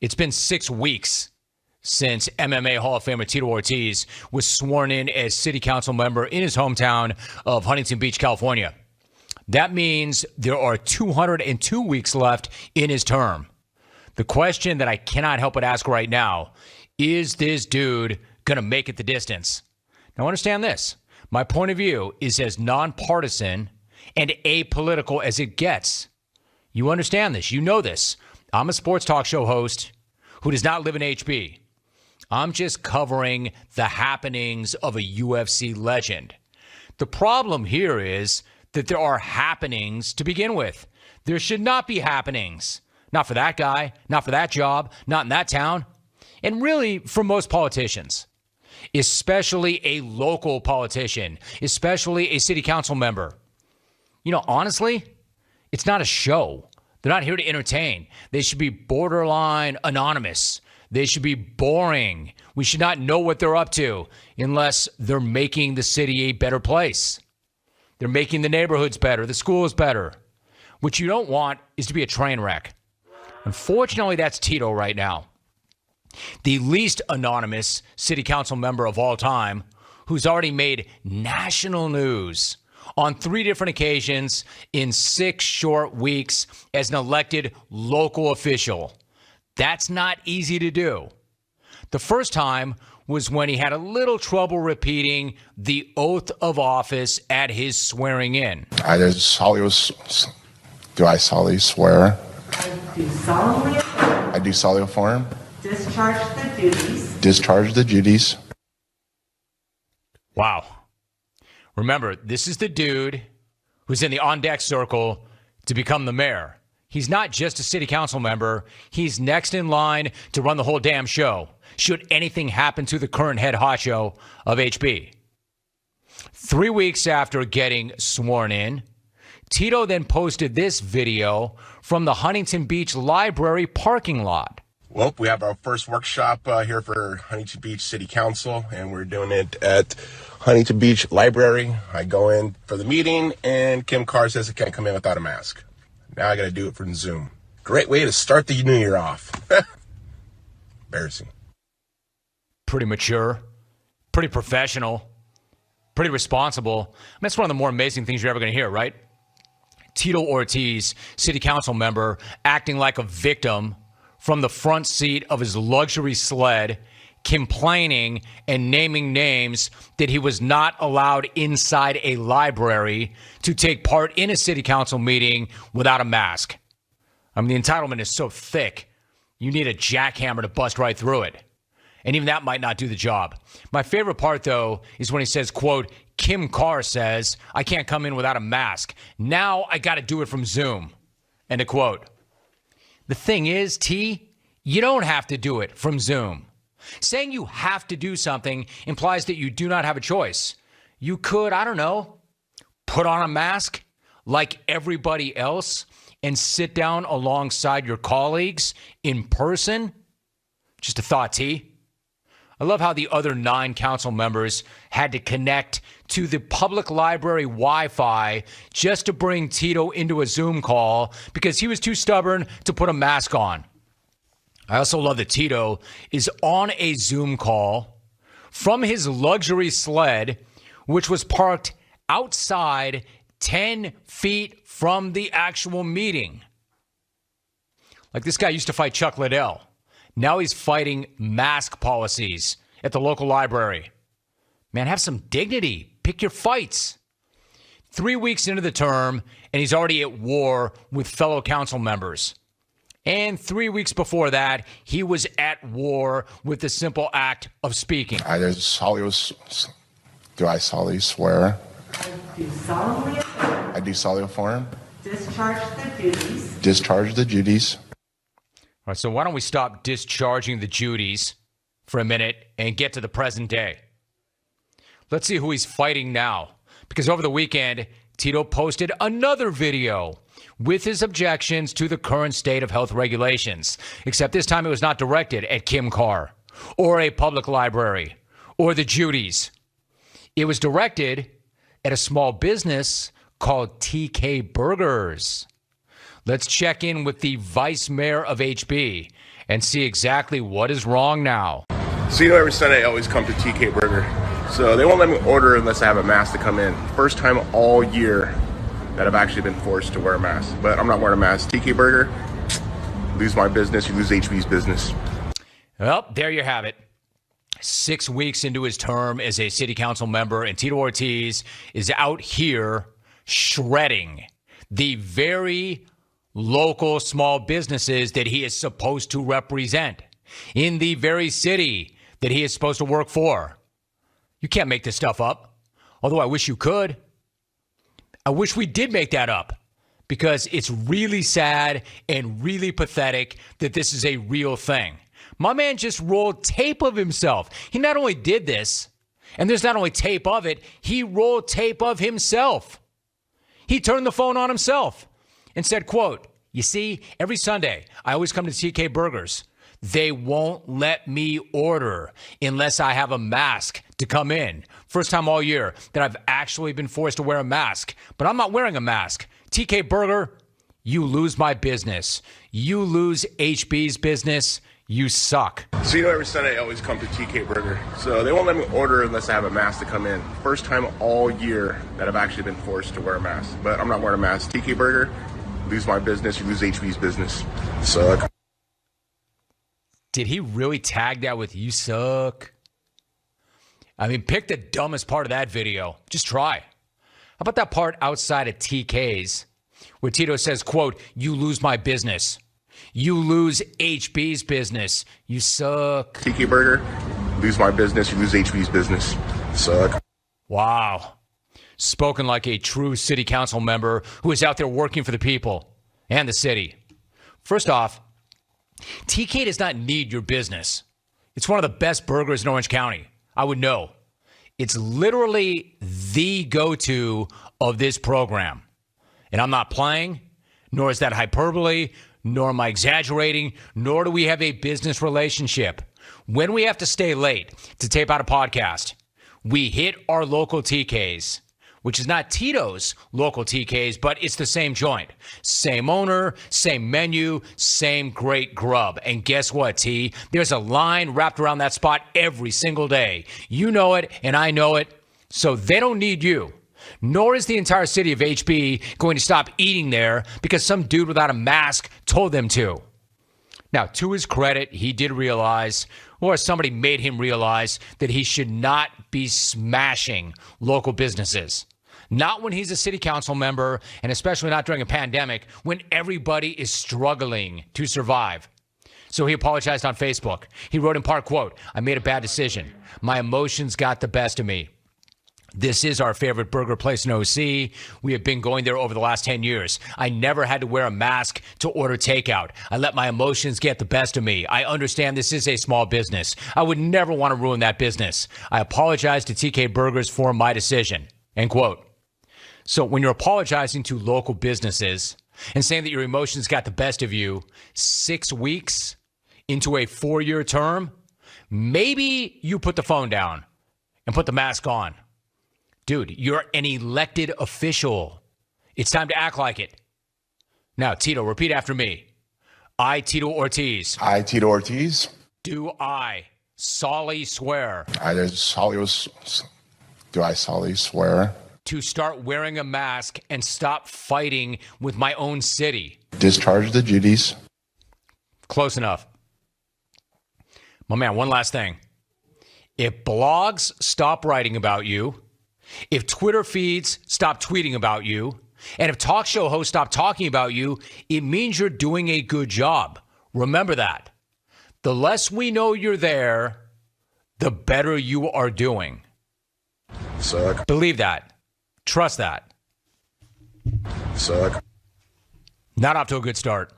It's been 6 weeks since MMA Hall of Famer Tito Ortiz was sworn in as city council member in his hometown of Huntington Beach, California. That means there are 202 weeks left in his term. The question that I cannot help but ask right now, is this dude going to make it the distance? Now understand this. My point of view is as nonpartisan and apolitical as it gets. You understand this. You know this. I'm a sports talk show host who does not live in HB. I'm just covering the happenings of a UFC legend. The problem here is that there are happenings to begin with. There should not be happenings. Not for that guy, not for that job, not in that town. And really for most politicians, especially a local politician, especially a city council member. You know, honestly, it's not a show. They're not here to entertain. They should be borderline anonymous. They should be boring. We should not know what they're up to unless they're making the city a better place. They're making the neighborhoods better, the schools better. What you don't want is to be a train wreck. Unfortunately, that's Tito right now. The least anonymous city council member of all time, who's already made national news on 3 different occasions in 6 short weeks as an elected local official. That's not easy to do. The first time was when he had a little trouble repeating the oath of office at his swearing in. Do I solemnly swear? I do solemnly affirm. Discharge the duties. Wow. Remember, this is the dude who's in the on-deck circle to become the mayor. He's not just a city council member. He's next in line to run the whole damn show, should anything happen to the current head honcho of HB. 3 weeks after getting sworn in, Tito then posted this video from the Huntington Beach Library parking lot. Well, we have our first workshop here for Huntington Beach City Council, and we're doing it at Huntington Beach Library. I go in for the meeting, and Kim Carr says I can't come in without a mask. Now I got to do it from Zoom. Great way to start the new year off. Embarrassing. Pretty mature, pretty professional, pretty responsible. I mean, that's one of the more amazing things you're ever going to hear, right? Tito Ortiz, city council member, acting like a victim from the front seat of his luxury sled, complaining and naming names that he was not allowed inside a library to take part in a city council meeting without a mask. I mean, the entitlement is so thick, you need a jackhammer to bust right through it. And even that might not do the job. My favorite part, though, is when he says, quote, Kim Carr says, I can't come in without a mask. Now I got to do it from Zoom. End of quote. The thing is, T, you don't have to do it from Zoom. Saying you have to do something implies that you do not have a choice. You could, I don't know, put on a mask like everybody else and sit down alongside your colleagues in person. Just a thought, T. I love how the other 9 council members had to connect to the public library Wi-Fi just to bring Tito into a Zoom call because he was too stubborn to put a mask on. I also love that Tito is on a Zoom call from his luxury sled, which was parked outside 10 feet from the actual meeting. Like this guy used to fight Chuck Liddell. Now he's fighting mask policies at the local library. Man, have some dignity. Pick your fights. 3 weeks into the term, and he's already at war with fellow council members. And 3 weeks before that, he was at war with the simple act of speaking. Do I solemnly swear? I do solemnly affirm. Discharge the duties. All right, so why don't we stop discharging the duties for a minute and get to the present day? Let's see who he's fighting now. Because over the weekend, Tito posted another video with his objections to the current state of health regulations. Except this time it was not directed at Kim Carr or a public library or the Judies. It was directed at a small business called TK Burgers. Let's check in with the vice mayor of HB and see exactly what is wrong now. So every Sunday I always come to TK Burger. So they won't let me order unless I have a mask to come in. First time all year that I've actually been forced to wear a mask. But I'm not wearing a mask. TK Burger, lose my business, you lose HB's business. Well, there you have it. 6 weeks into his term as a city council member, and Tito Ortiz is out here shredding the very local small businesses that he is supposed to represent in the very city that he is supposed to work for. You can't make this stuff up, although I wish you could. I wish we did make that up, because it's really sad and really pathetic that this is a real thing. My man just rolled tape of himself. He not only did this, and there's not only tape of it, he rolled tape of himself. He turned the phone on himself and said, quote, "You see, every Sunday, I always come to TK Burgers. They won't let me order unless I have a mask to come in. First time all year that I've actually been forced to wear a mask, but I'm not wearing a mask. TK Burger, you lose my business. You lose HB's business. You suck." So every Sunday I always come to TK Burger. So they won't let me order unless I have a mask to come in. First time all year that I've actually been forced to wear a mask. But I'm not wearing a mask. TK Burger, lose my business, you lose HB's business. Suck. Did he really tag that with "you suck"? I mean, pick the dumbest part of that video. Just try. How about that part outside of TK's where Tito says, quote, "You lose my business. You lose HB's business. You suck." TK Burger, lose my business, you lose HB's business. Suck. Wow. Spoken like a true city council member who is out there working for the people and the city. First off, TK does not need your business. It's one of the best burgers in Orange County. I would know. It's literally the go-to of this program. And I'm not playing, nor is that hyperbole, nor am I exaggerating, nor do we have a business relationship. When we have to stay late to tape out a podcast, we hit our local TKs, which is not Tito's local TKs, but it's the same joint. Same owner, same menu, same great grub. And guess what, T? There's a line wrapped around that spot every single day. You know it, and I know it, so they don't need you. Nor is the entire city of HB going to stop eating there because some dude without a mask told them to. Now, to his credit, he did realize, or somebody made him realize, that he should not be smashing local businesses. Not when he's a city council member, and especially not during a pandemic when everybody is struggling to survive. So he apologized on Facebook. He wrote in part, quote, "I made a bad decision. My emotions got the best of me. This is our favorite burger place in OC. We have been going there over the last 10 years. I never had to wear a mask to order takeout. I let my emotions get the best of me. I understand this is a small business. I would never want to ruin that business. I apologize to TK Burgers for my decision." End quote. So when you're apologizing to local businesses and saying that your emotions got the best of you 6 weeks into a 4-year term, maybe you put the phone down and put the mask on. Dude, you're an elected official. It's time to act like it. Now, Tito, repeat after me. I, Tito Ortiz. I, Tito Ortiz. Do I solemnly swear. Do I solemnly swear. To start wearing a mask and stop fighting with my own city. Discharge the duties. Close enough. My man, one last thing. If blogs stop writing about you, if Twitter feeds stop tweeting about you, and if talk show hosts stop talking about you, it means you're doing a good job. Remember that. The less we know you're there, the better you are doing. Suck. Believe that. Trust that. Suck. Not off to a good start.